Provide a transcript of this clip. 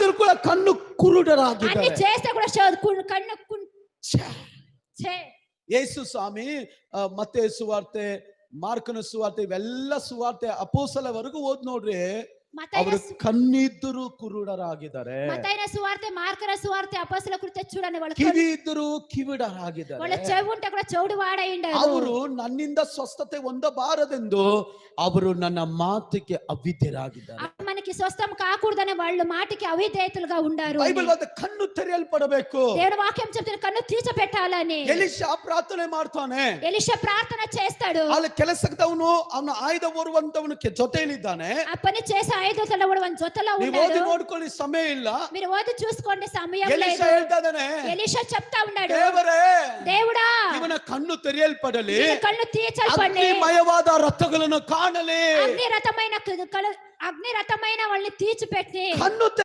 ಮಾಡಿದ್ರು ಕೂಡ ಕಣ್ಣು అన్ని ಕುರುಡರಾಗಿದ್ದಾರೆ. చేస్తే కూడా కన్ను ఛే. ಯೇಸು ಸ್ವಾಮಿ ಮತ್ತೇಯ ಸುವಾರ್ತೆ, ಮಾರ್ಕನ ಸುವಾರ್ತೆ, ಇವೆಲ್ಲ ಸುವಾರ್ತೆ ಅಪೊಸ್ತಲವರೆಗೂ ಓದ್ ನೋಡ್ರಿ, ಅವರು ಕಣ್ಣಿದ್ದರೂ ಕುರುಡರಾಗಿದ್ದಾರೆ. మత్తయి సువార్త, మార్కన సువార్త, అపొస్తలుల కృత్య చూడండి, వాళ్ళు ಕಿವಿ ಇದ್ದರೂ ಕಿವಿಡರಾಗಿದ್ದಾರೆ. వాళ్ళ చెవి ఉంటే కూడా చెవుడు వాడై ఉండారు. ಅವರು ನನ್ನಿಂದ ಸ್ವಸ್ಥತೆ ಹೊಂದಬಾರದೆಂದು ಅವರು ನನ್ನ ಮಾತಿಗೆ ಅವಿಧೇಯರಾಗಿದ್ದಾರೆ. మనకి స్వస్థం కాకూడదని వాళ్ళు మాటికి అవిధేయతలుగా ఉండారు. ಬೈಬಲ್ ವಾಕ್ಯ ಕಣ್ಣು ತೆರೆಯಲ್ಪಡಬೇಕು. దేవుని వాక్యం చెప్తున్న కన్ను తీర్చబెట్టాలని. ಎಲಿಷಾ ಪ್ರಾರ್ಥನೆ ಮಾಡ್ತಾನೆ, ఎలీషా ప్రార్థన చేస్తాడు. ಅಲ್ಲಿ ಕೆಲಸದವನು ಅವನ ಆಯುಧ ಹೊರುವಂತವನು ಜೊತೆಯಲ್ಲಿದ್ದಾನೆ. ఆ పని చేసే ఆయుధతల కూడా ಒಂದು జೊತೆలో ನೀವು ఉన్నాడు. ಓದಿ ನೋಡ್ಕೊಳ್ಳಿ, ಸಮಯ ಇಲ್ಲ. మీరు ఓది చూసుకోండి, సమయం లేదు. ಎಲಿಷಾ ಹೇಳ್ತಾ ಇದ್ದಾನೆ, ఎలీషా చెప్తా ఉన్నాడు, ದೇವರೇ దేవుడా ಇವನ ಕಣ್ಣು ತೆರೆಯಲ್ಪಡಲಿ, కన్ను తీర్చల్పండి, ಅಗ್ನಿಮಯವಾದ ರಥಗಳನ್ನು ಕಾಣಲಿ. అగ్నిరథమైన వాళ్ళని తీర్చిపెట్టి ಕಣ್ಣು